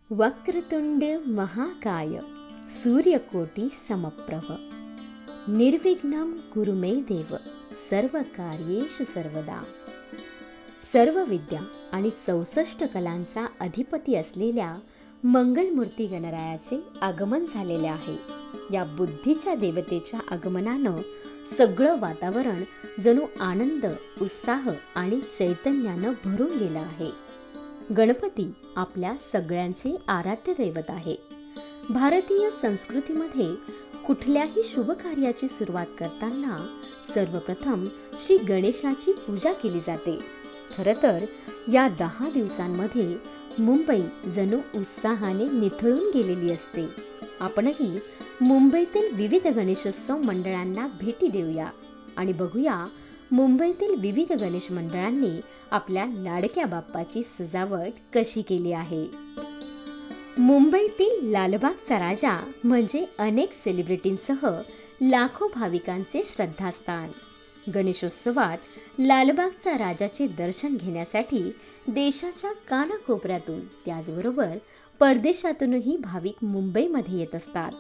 वक्रतुंड महाकाय सूर्यकोटी समप्रभ निर्विघ्नं कुरु मे देव सर्वकार्येषु सर्वदा. सर्व विद्या आणि 64 कलांचा अधिपती असलेल्या मंगलमूर्ती गणरायाचे आगमन झालेले आहे. या बुद्धीच्या देवतेच्या आगमनानं सगळं वातावरण जणू आनंद, उत्साह आणि चैतन्यानं भरून गेलं आहे. गणपती आपल्या सगळ्यांचे आराध्य दैवत आहे. भारतीय संस्कृतीमध्ये कुठल्याही शुभ कार्याची सुरुवात करताना सर्वप्रथम श्री गणेशाची पूजा केली जाते. खरं तर या 10 दिवसांमध्ये मुंबई जणू उत्साहाने निथळून गेलेली असते. आपणही मुंबईतील विविध गणेशोत्सव मंडळांना भेटी देऊया आणि बघूया मुंबईतील विविध गणेश मंडळांनी आपल्या लाडक्या बाप्पाची सजावट कशी केली आहे. मुंबईतील लालबागचा राजा म्हणजे अनेक सेलिब्रिटींसह लाखो भाविकांचे श्रद्धास्थान. गणेशोत्सवात लालबागचा राजाचे दर्शन घेण्यासाठी देशाच्या कानाकोपऱ्यातून त्याचबरोबर परदेशातूनही भाविक मुंबईमध्ये येत असतात.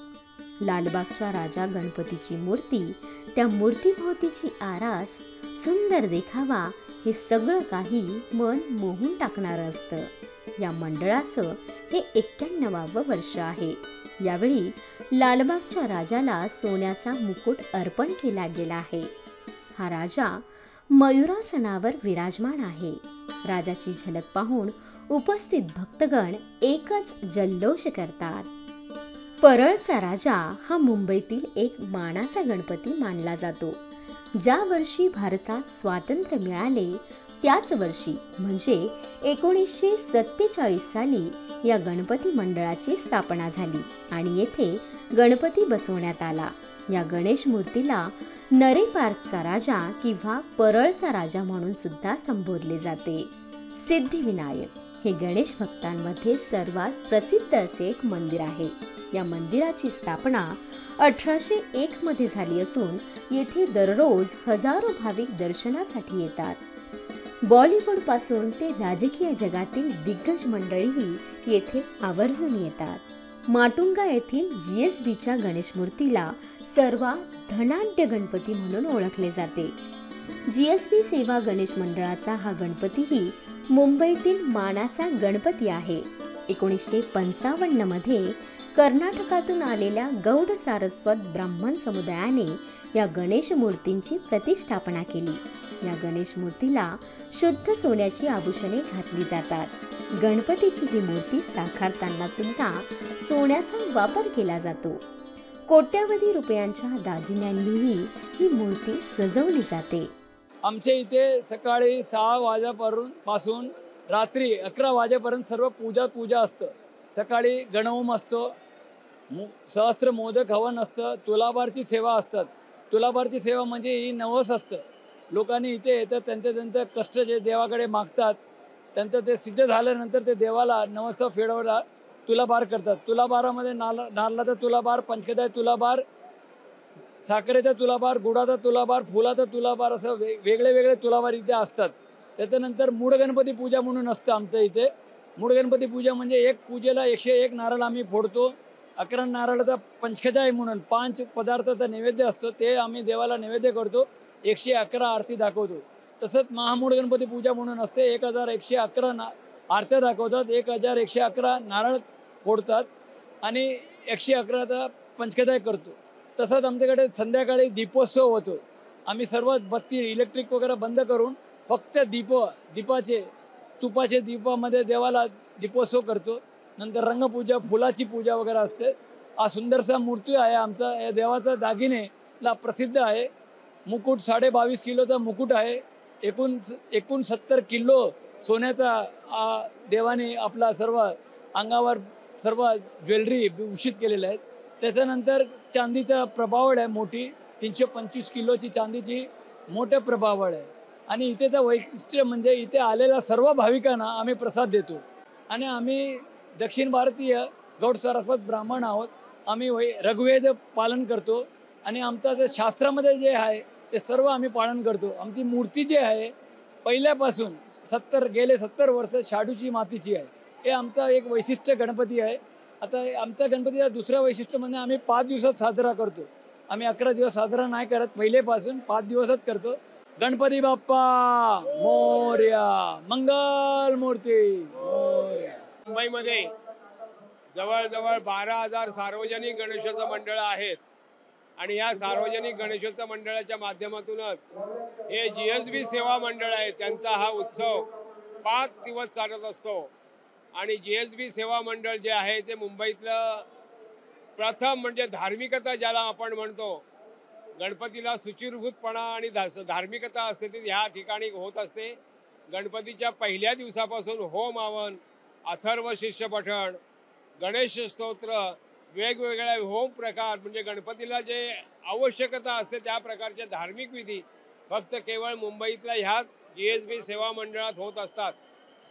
लालबागच्या राजा गणपतीची मूर्ती, त्या मूर्तीभोवतीची आरास, सुंदर देखावा हे सगळं काही मन मोहून टाकणारं असतं. या मंडळाचं हे 91वं वर्ष आहे. यावेळी लालबागच्या राजाला सोन्याचा मुकुट अर्पण केला गेला आहे. हा राजा मयुरासनावर विराजमान आहे. राजाची झलक पाहून उपस्थित भक्तगण एकच जल्लोष करतात. परळचा राजा हा मुंबईतील एक मानाचा गणपती मानला जातो. ज्या वर्षी भारतात स्वातंत्र्य मिळाले त्याच वर्षी म्हणजे 1947 साली या गणपती मंडळाची स्थापना झाली आणि येथे गणपती बसवण्यात आला. या गणेश मूर्तीला नरे पार्कचा राजा किंवा परळचा राजा म्हणून सुद्धा संबोधले जाते. सिद्धिविनायक हे गणेश भक्तांमध्ये सर्वात प्रसिद्ध असे एक मंदिर आहे. या मंदिराची स्थापना 1801 मध्ये झाली असून येथे दररोज हजारो भाविक दर्शनासाठी येतात. बॉलिवूड पासून ते राजकीय जगातील दिग्गज मंडळीही येथे आवर्जून येतात. माटुंगा येथील GSBच्या गणेश मूर्तीला सर्वात धनाढ्य गणपती म्हणून ओळखले जाते. GSB सेवा गणेश मंडळाचा हा गणपतीही मुंबईतील मानाचा गणपती आहे. 1955 मध्ये कर्नाटकातून आलेल्या गौड सारस्वत ब्राह्मण समुदायाने या गणेश मूर्तींची प्रतिष्ठापना केली. या गणेश मूर्तीला शुद्ध सोन्याची आभूषणे घातली जातात. गणपतीची ही मूर्ती साकारताना सुद्धा सोन्याचा वापर केला जातो. कोट्यावधी रुपयांच्या दागिन्यांनीही ही मूर्ती सजवली जाते. आमच्या इथे सकाळी 6 वाजेपासून रात्री 11 वाजेपर्यंत सर्व पूजा असतं. सकाळी गणहोम असतो, सहस्त्र मोदक हवन असतं, तुलाभारची सेवा असतात. तुलाभारची सेवा म्हणजे ही नवस असतं. लोकांनी इथे येतात, त्यांचं कष्ट जे देवाकडे मागतात त्यांचं ते सिद्ध झाल्यानंतर ते देवाला नवस फेडवला तुलाभार करतात. तुलाभारामध्ये नारळाचा तुलाभार, पंचकदा तुलाभार, साखरेचा तुलाभार, गुडाचा तुलाभार, फुलाचा तुलाभार असं वेगळे तुलाभार इथे असतात. त्याच्यानंतर मूळ गणपती पूजा म्हणून असतं आमच्या इथे. मूळ गणपती पूजा म्हणजे एक पूजेला 101 नारळ आम्ही फोडतो. 11 नारळाचा पंचकदा आहे म्हणून 5 पदार्थाचा नैवेद्य असतो, ते आम्ही देवाला नैवेद्य करतो. 111 आरती दाखवतो. तसंच महामूळ गणपती पूजा म्हणून असते. 1111 आरत्या दाखवतात, 1111 नारळ फोडतात आणि 111चा पंचकदा करतो. तसंच आमच्याकडे संध्याकाळी दीपोत्सव होतो. आम्ही सर्व बत्ती इलेक्ट्रिक वगैरे बंद करून फक्त तुपाचे दीपामध्ये देवाला दीपोत्सव करतो. नंतर रंगपूजा, फुलाची पूजा वगैरे असते. हा सुंदरसा मूर्ती आहे आमचा. या देवाचा दागिनेला प्रसिद्ध आहे. मुकुट 22.5 किलोचा मुकुट आहे. एकूण 70 किलो सोन्याचा देवाने आपला सर्व अंगावर सर्व ज्वेलरी भूषित केलेल्या आहेत. त्याच्यानंतर चांदीचा प्रभावळ आहे मोठी 325 किलोची चांदीची मोठं प्रभावळ आहे. आणि इथेचं वैशिष्ट्य म्हणजे इथे आलेल्या सर्व भाविकांना आम्ही प्रसाद देतो. आणि आम्ही दक्षिण भारतीय गौड सारस्वत ब्राह्मण आहोत. आम्ही ऋग्वेद पालन करतो आणि आमचं जे शास्त्रामध्ये जे आहे ते सर्व आम्ही पालन करतो. आमची मूर्ती जी आहे पहिल्यापासून गेले 70 वर्ष शाडूची मातीची आहे. हे आमचं एक वैशिष्ट्य गणपती आहे. आता आमचा गणपतीचा दुसरा वैशिष्ट्य म्हणजे आम्ही 5 दिवसात साजरा करतो. आम्ही 11 दिवस साजरा नाही करत, पहिलेपासून 5 दिवसच करतो. गणपती बाप्पा मोरया, मंगल मूर्ती मोरया. मुंबईमध्ये जवळजवळ 12,000 सार्वजनिक गणेशोत्सव मंडळं आहेत आणि या सार्वजनिक गणेशोत्सव मंडळाच्या माध्यमातूनच हे GSB सेवा मंडळ आहे, त्यांचा हा उत्सव 5 दिवस चालत असतो. आणि GSB सेवा मंडळ जे आहे ते मुंबईतलं प्रथम म्हणजे धार्मिकता ज्याला आपण म्हणतो, गणपतीला शुचिर्भूतपणा आणि धार्मिकता असते ती ह्या ठिकाणी होत असते. गणपतीच्या पहिल्या दिवसापासून होम हवन, अथर्व शिष्य पठण, गणेश स्तोत्र, वेगवेगळ्या होम प्रकार म्हणजे गणपतीला जे आवश्यकता असते त्या प्रकारचे धार्मिक विधी फक्त केवळ मुंबईतल्या ह्याच GSB सेवा मंडळात होत असतात.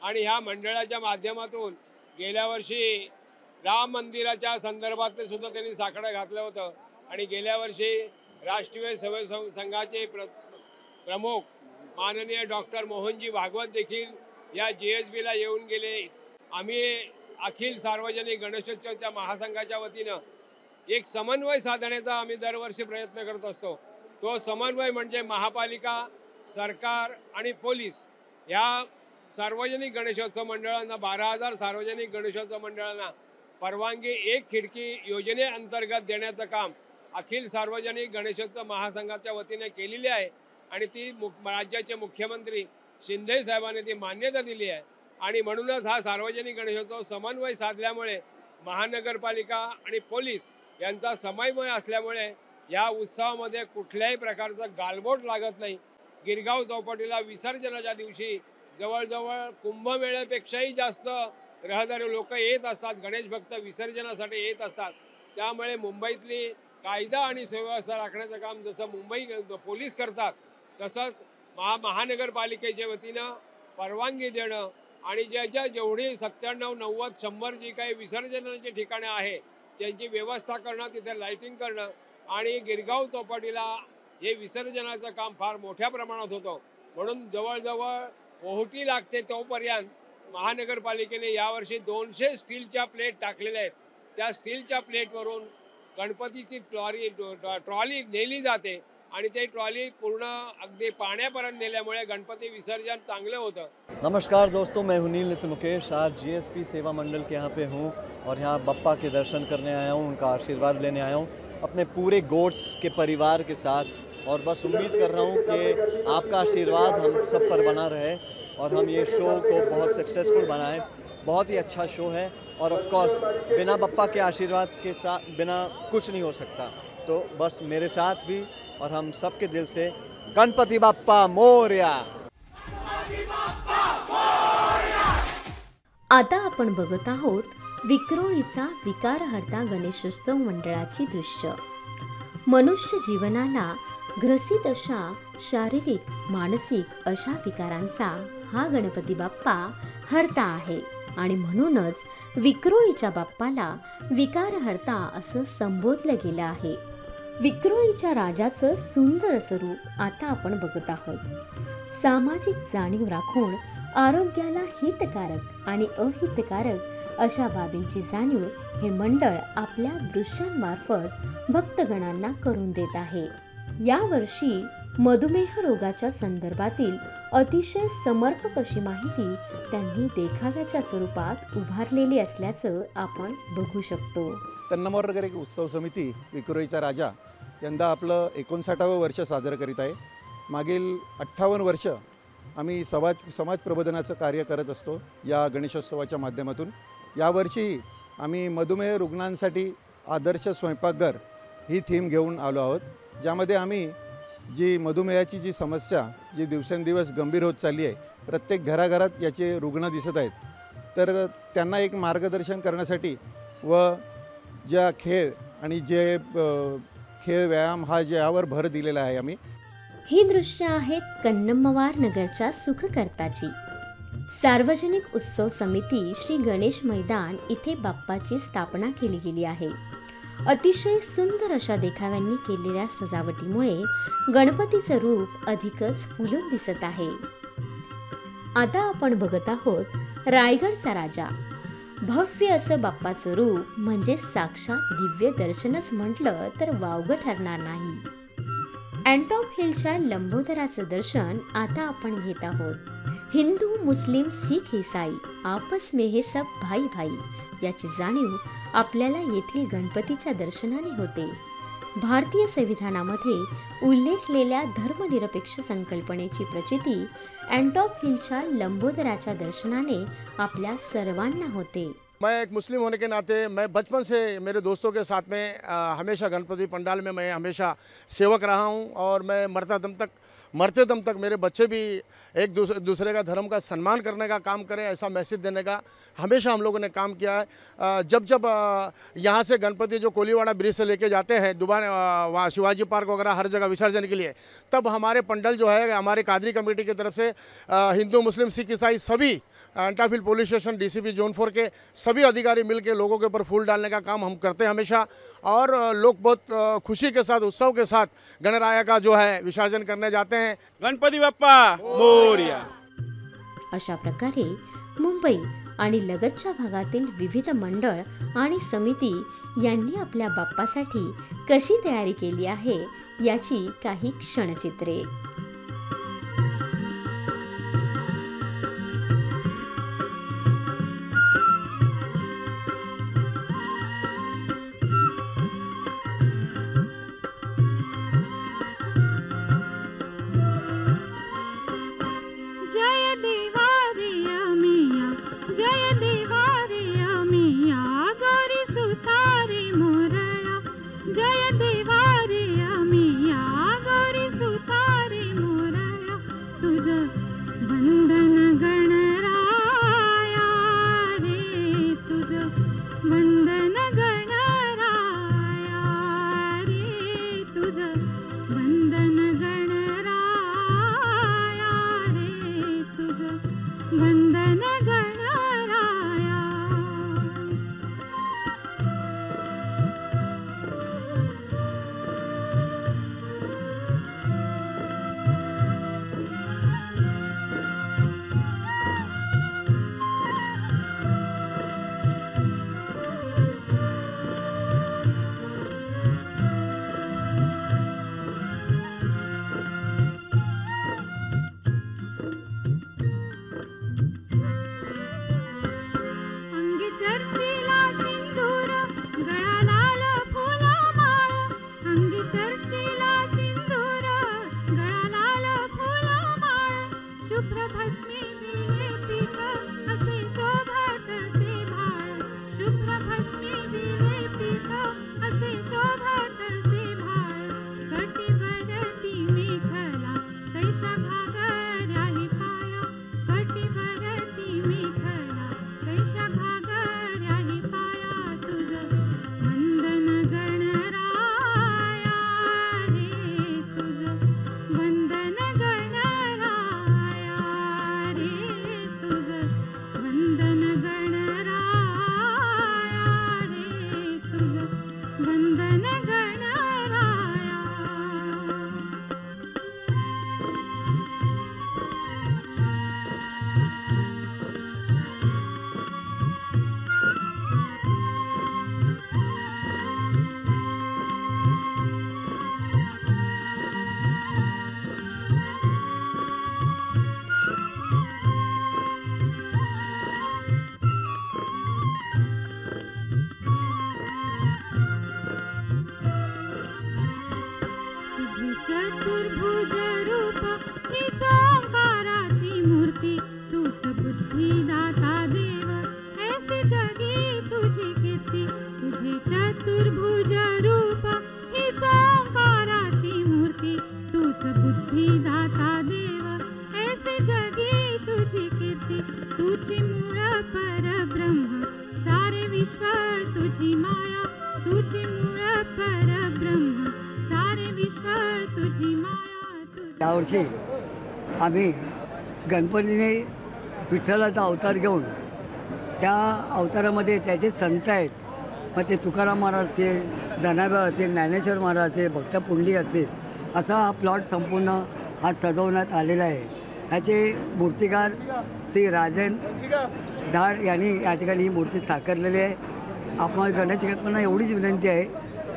आणि ह्या मंडळाच्या माध्यमातून गेल्या वर्षी राम मंदिराच्या संदर्भात सुद्धा त्यांनी साकडं घातलं होतं. आणि गेल्या वर्षी राष्ट्रीय सेवा संघाचे प्रमुख माननीय डॉक्टर मोहनजी भागवत देखील या GSBला येऊन गेले. आम्ही अखिल सार्वजनिक गणेशोत्सवच्या महासंघाच्या वतीनं एक समन्वय साधण्याचा आम्ही दरवर्षी प्रयत्न करत असतो. तो समन्वय म्हणजे महापालिका, सरकार आणि पोलीस ह्या सार्वजनिक गणेशोत्सव मंडळांना 12,000 सार्वजनिक गणेशोत्सव मंडळांना परवानगी एक खिडकी योजनेअंतर्गत देण्याचं काम अखिल सार्वजनिक गणेशोत्सव महासंघाच्या वतीने केलेली आहे. आणि ती राज्याचे मुख्यमंत्री शिंदे साहेबांनी ती मान्यता दिली आहे. आणि म्हणूनच हा सार्वजनिक गणेशोत्सव समन्वय साधल्यामुळे महानगरपालिका आणि पोलीस यांचा समन्वय असल्यामुळे या उत्सवामध्ये कुठल्याही प्रकारचं गालबोट लागत नाही. गिरगाव चौपाटीला विसर्जनाच्या दिवशी जवळजवळ कुंभमेळ्यापेक्षाही जास्त रहदारी लोक येत असतात, गणेश भक्त विसर्जनासाठी येत असतात. त्यामुळे मुंबईतली कायदा आणि सुव्यवस्था राखण्याचं काम जसं मुंबई पोलीस करतात तसंच महानगरपालिकेच्या वतीनं परवानगी देणं आणि ज्याच्या जेवढी 97, 90, 100 जी काही विसर्जनाची ठिकाणे आहे त्यांची व्यवस्था करणं, तिथे लाईटिंग करणं आणि गिरगाव चौपाटीला हे विसर्जनाचं काम फार मोठ्या प्रमाणात होतं. म्हणून जवळजवळ ओहोटी लागते तोपर्यंत महानगरपालिकेने यावर्षी 200 स्टीलच्या प्लेट टाकलेल्या आहेत. त्या स्टीलच्या प्लेटवरून गणपतीची ट्रॉली नेली जाते आणि ते ट्रॉली पूर्ण अगदी पाण्यापर्यंत नेल्यामुळे गणपती विसर्जन चांगलं होतं. नमस्कार दोस्तों, मैं हूं नील नित्य मुकेश। आज GSB सेवा मंडल के यहाँ पे हूँ और यहाँ बप्पा के दर्शन करने आया हूँ, उनका आशीर्वाद लेने आया हूँ अपने पूरे गोड्स के परिवार के साथ। और बस उम्मीद कर रहा हूँ कि आपका आशीर्वाद हम सब पर बना रहे और हम ये शो को बहुत सक्सेसफुल बनाएं। बहुत ही अच्छा शो है और ऑफ कोर्स बिना बप्पा के आशीर्वाद के साथ बिना कुछ नहीं हो सकता। तो बस मेरे साथ भी और हम सब के दिल से गणपति बाप्पा मोरया। आता आपण बघत आहोत विक्रोळीचा विकारहर्ता गणेशोत्सव मंडळाची दृश्य। मनुष्य जीवनाला ग्रसित अशा शारीरिक मानसिक अशा विकारांचा हा गणपती बाप्पा हर्ता आहे आणि म्हणूनच विक्रोळीच्या बाप्पाला विकारहर्ता असं संबोधलं गेलं आहे। विक्रोळीच्या राजाचं सुंदर स्वरूप आता आपण बघत आहोत। सामाजिक जाणीव राखून आरोग्याला हितकारक आणि अहितकारक अशा बाबींची जाणीव हे मंडळ आपल्या दृश्यांमार्फत भक्तगणांना करून देत आहे। यावर्षी मधुमेह रोगाच्या संदर्भातील अतिशय समर्पक अशी माहिती त्यांनी देखाव्याच्या स्वरूपात उभारलेली असल्याचं आपण बघू शकतो। कन्नमोर एक उत्सव समिती विक्रोळीचा राजा यंदा आपलं 59वं वर्ष साजरं करीत आहे। मागील 58 वर्ष आम्ही समाज प्रबोधनाचं कार्य करत असतो या गणेशोत्सवाच्या माध्यमातून। यावर्षी आम्ही मधुमेह रुग्णांसाठी आदर्श स्वयंपाकघर ही थीम घेऊन आलो आहोत, ज्यामध्ये आम्ही जी मधुमेहाची जी समस्या जी दिवसेंदिवस गंभीर होत चालली आहे, प्रत्येक घराघरात याचे रुग्ण दिसत आहेत. तर त्यांना एक मार्गदर्शन करण्यासाठी व ज्या खेळ आणि जे खेळ व्यायाम हा ज्यावर भर दिलेला आहे आम्ही. ही दृश्य आहेत कन्नम्मवार नगरच्या सुखकर्ताची. सार्वजनिक उत्सव समिती श्री गणेश मैदान इथे बाप्पाची स्थापना केली गेली आहे. अतिशय सुंदर अशा देखाव्यांनी केलेल्या सजावटीमुळे गणपतीचं रूप अधिकच फुलून दिसत आहे. आता आपण बघत आहोत रायगडचा राजा. भव्य असं बाप्पाचं रूप म्हणजे साक्षात दिव्य दर्शनच म्हटलं तर वावगं ठरणार नाही. अँटॉप हिलच्या लंबोदराचं दर्शन आता आपण घेत आहोत. हिंदू, मुस्लिम, सीख, ईसाई आपस में हे सब भाई भाई याची जाणीव आपल्याला येथील गणपतीच्या दर्शनाने होते. भारतीय संविधानामध्ये उल्लेखलेल्या धर्मनिरपेक्ष संकल्पनेची प्रचिती अँटॉप हिलच्या लंबोदराच्या दर्शनाने आपल्या सर्वांना होते. मैं एक मुस्लिम होने के नाते मैं बचपन से मेरे दोस्तों के साथ में हमेशा गणपति पंडाल में मैं हमेशा सेवक रहा हूं और मैं मरते दम तक मेरे बच्चे भी एक दूसरे का धर्म का सम्मान करने का काम करें, ऐसा मैसेज देने का हमेशा हम लोगों ने काम किया है. जब यहाँ से गणपति जो कोलीवाड़ा ब्रिज से लेके जाते हैं दुबारा शिवाजी पार्क वगैरह हर जगह विसर्जन के लिए, तब हमारे पंडल जो है हमारे कादरी कमेटी की तरफ से हिंदू, मुस्लिम, सिख, ईसाई सभी अंटाफिल पुलिस स्टेशन, डीसीपी जोन 4 के सभी अधिकारी मिल के लोगों के ऊपर फूल डालने का काम हम करते हैं हमेशा. और लोग बहुत खुशी के साथ, उत्सव के साथ गणराया का जो है विसर्जन करने जाते हैं. गणपती बाप्पा मोरया. अशा प्रकारे मुंबई आणि लगतच्या भागातील विविध मंडळ आणि समिती यांनी आपल्या बाप्पासाठी कशी तयारी केली आहे याची काही क्षणचित्रे. तुझी मूळ परब्रह्म सारे विश्व तुझी माया, तुझी मूळ परब्रह्म सारे विश्व तुझी माया। यावर्षी आम्ही गणपतीने विठ्ठलाचा अवतार घेऊन त्या अवतारामध्ये त्याचे संत आहेत, मग ते तुकाराम महाराज असेल, धनाबा असेल, ज्ञानेश्वर महाराज असेल, भक्त पुंडलिक असेल, असा हा प्लॉट संपूर्ण हा सजवण्यात आलेला आहे। ह्याचे मूर्तिकार श्री राजन धाड यांनी या ठिकाणी ही मूर्ती साकारलेली आहे। आपण गणेश कल्पना एवढीच विनंती आहे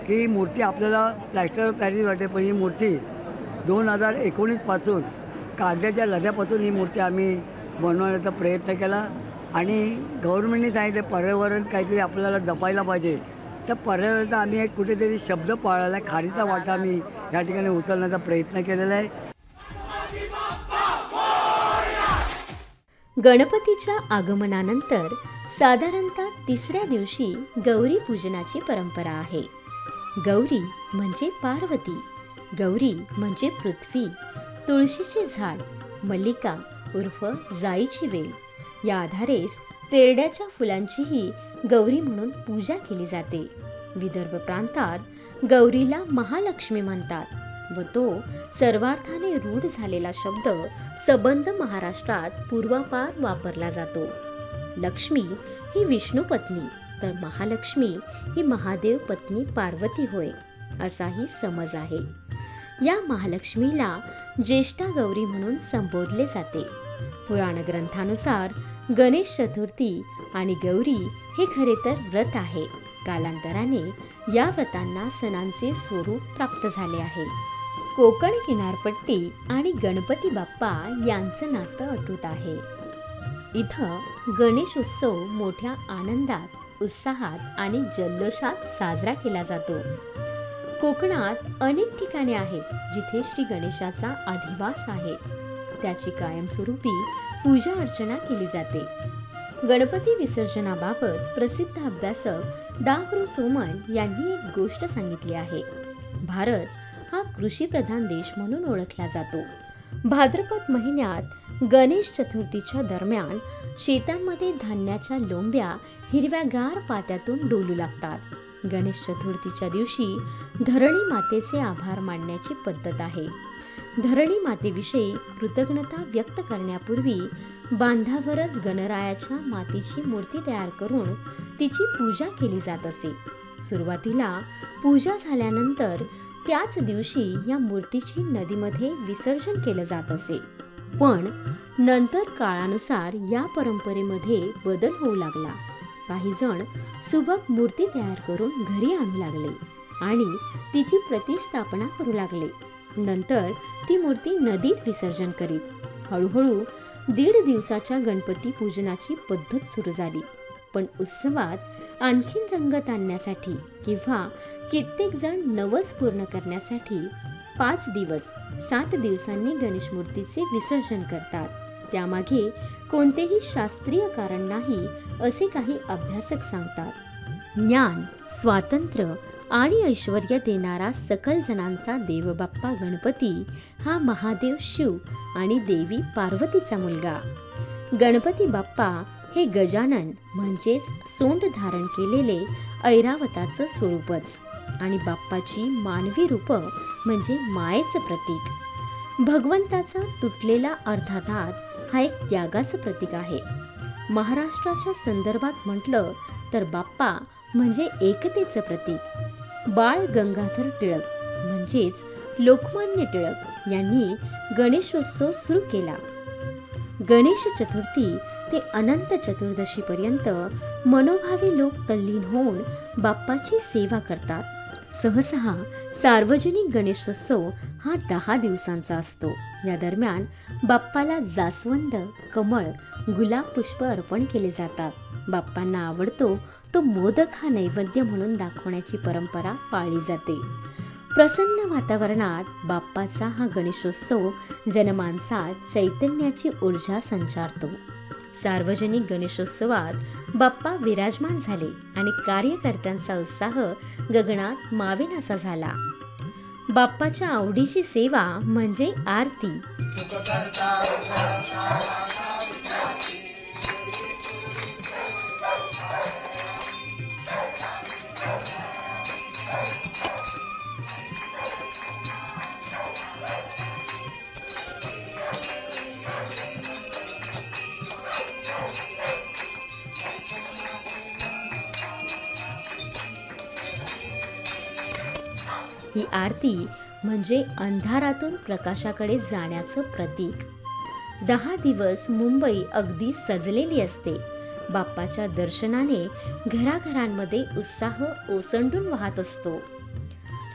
की ही मूर्ती आपल्याला प्लॅस्टर ऑफ पॅरिस वाटते, पण ही मूर्ती 2019पासून कागदाच्या लद्यापासून ही मूर्ती आम्ही बनवण्याचा प्रयत्न केला आणि गव्हर्नमेंटने सांगितले पर्यावरण काहीतरी आपल्याला जपायला पाहिजे, तर पर्यावरणाचा आम्ही एक कुठेतरी शब्द पाळला आहे, खारीचा वाटा आम्ही या ठिकाणी उचलण्याचा प्रयत्न केलेला आहे। गणपतीच्या आगमनानंतर साधारणतः तिसऱ्या दिवशी गौरी पूजनाची परंपरा आहे। गौरी म्हणजे पार्वती, गौरी म्हणजे पृथ्वी, तुळशीचे झाड, मल्लिका उर्फ जाईची वेल या आधारेच तेरड्याच्या फुलांचीही गौरी म्हणून पूजा केली जाते। विदर्भ प्रांतात गौरीला महालक्ष्मी म्हणतात व तो सर्वार्थाने रूढ झालेला शब्द सबंध महाराष्ट्रात पूर्वापार वापरला जातो। लक्ष्मी ही विष्णू पत्नी तर महालक्ष्मी ही महादेव पत्नी पार्वती होय असाही समज आहे। या महालक्ष्मीला ज्येष्ठा गौरी म्हणून संबोधले जाते। पुराण ग्रंथानुसार गणेश चतुर्थी आणि गौरी हे खरे तर व्रत आहे। कालांतराने या व्रतांना सणांचे स्वरूप प्राप्त झाले आहे। कोकण किनारपट्टी आणि गणपती बाप्पा यांचं नातं अटूट आहे। इथं गणेश उत्सव मोठ्या आनंदात, उत्साहात आणि जल्लोषात साजरा केला जातो। कोकणात अनेक ठिकाणे आहेत जिथे श्री गणेशाचा अधिवास आहे, त्याची कायमस्वरूपी पूजा अर्चना केली जाते। गणपती विसर्जनाबाबत प्रसिद्ध अभ्यासक डॉ. सोमन यांनी एक गोष्ट सांगितली आहे। भारत हा कृषीप्रधान देश म्हणून ओळखला जातो। भाद्रपद महिन्यात गणेश चतुर्थीच्या दरम्यान शेतांमध्ये धान्याच्या लोंब्या हिरव्यागार पात्यातून डोलू लागतात। गणेश चतुर्थीच्या दिवशी धरणी मातेचे आभार मानण्याची पद्धत आहे। धरणी मातेविषयी कृतज्ञता व्यक्त करण्यापूर्वी बांधावरच गणरायाच्या मातीची मूर्ती तयार करून तिची पूजा केली जात असे। सुरुवातीला पूजा झाल्यानंतर त्याच दिवशी या मूर्तीची नदीमध्ये विसर्जन केलं जात असे, पण नंतर काळानुसार या परंपरेमध्ये बदल होऊ लागला। काही जण सुबक मूर्ती तयार करून घरी आणू लागले आणि तिची प्रतिष्ठापना करू लागले। नंतर ती मूर्ती नदीत विसर्जन करीत हळूहळू 1.5 दिवसाच्या गणपती पूजनाची पद्धत सुरू झाली। पण उत्सवात आणखीन रंगत आणण्यासाठी किंवा कित्येक जण नवस पूर्ण करण्यासाठी 5 दिवस 7 दिवसांनी गणेश मूर्तीचे विसर्जन करतात। त्यामागे कोणतेही शास्त्रीय कारण नाही असे काही अभ्यासक सांगतात। ज्ञान, स्वातंत्र्य आणि ऐश्वर्य देणारा सकल जणांचा देवबाप्पा गणपती हा महादेव शिव आणि देवी पार्वतीचा मुलगा। गणपती बाप्पा हे गजानन म्हणजेच सोंड धारण केलेले ऐरावताचं स्वरूपच आणि बाप्पाची मानवी रूप म्हणजे मायेचं प्रतीक। भगवंताचा तुटलेला अर्धा दात हा एक त्यागाचं प्रतीक आहे। महाराष्ट्राच्या संदर्भात म्हटलं तर बाप्पा म्हणजे एकतेचं प्रतीक। बाळ गंगाधर टिळक म्हणजेच लोकमान्य टिळक यांनी गणेशोत्सव सुरू केला। गणेश चतुर्थी ते अनंत चतुर्दशीपर्यंत मनोभावी लोक तल्लीन होऊन बाप्पाची सेवा करतात। सहसा सार्वजनिक गणेशोत्सव हा 10 दिवसांचा असतो। या दरम्यान बाप्पाला जास्वंद, कमळ, गुलाब पुष्प अर्पण केले जातात। बाप्पांना आवडतो तो मोदक हा नैवेद्य म्हणून दाखवण्याची परंपरा पाळली जाते। प्रसन्न वातावरणात बाप्पाचा हा गणेशोत्सव जनमानसात चैतन्याची ऊर्जा संचारतो। सार्वजनिक गणेशोत्सवात बाप्पा विराजमान झाले आणि कार्यकर्त्यांचा उत्साह गगनात मावेनासा झाला। बाप्पाच्या आवडीची सेवा म्हणजे आरती। ही आरती म्हणजे अंधारातून प्रकाशाकडे जाण्याचं प्रतीक. 10 दिवस मुंबई अगदी सजलेली असते. बाप्पाच्या दर्शनाने घराघरांमध्ये उत्साह ओसंडून वाहत असतो.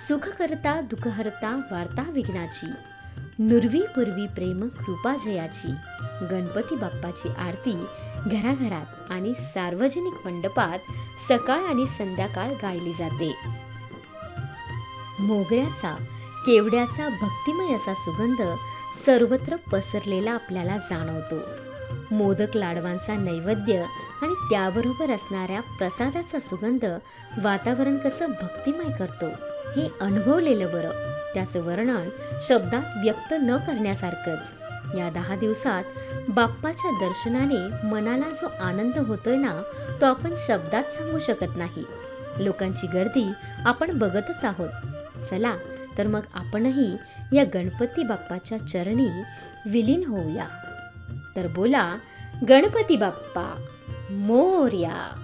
सुखकर्ता दुःखहर्ता वार्ता विघ्नाची, नुरवी पूर्वी प्रेम कृपा जयाची. गणपती बाप्पाची आरती घराघरात आणि सार्वजनिक मंडपात सकाळ आणि संध्याकाळ गायली जाते. मोगऱ्याचा केवड्याचा भक्तिमय असा सुगंध सर्वत्र पसरलेला आपल्याला जाणवतो. मोदक लाडवांचा नैवेद्य आणि त्याबरोबर असणाऱ्या प्रसादाचा सुगंध वातावरण कसं भक्तिमय करतो हे अनुभवलेलं बरं. त्याचं वर्णन शब्दात व्यक्त न करण्यासारखंच. या 10 दिवसात बाप्पाच्या दर्शनाने मनाला जो आनंद होतोय ना, तो आपण शब्दात सांगू शकत नाही. लोकांची गर्दी आपण बघतच आहोत. चला तर मग आपणही या गणपती बाप्पाच्या चरणी विलीन होऊया. तर बोला गणपती बाप्पा मोरया.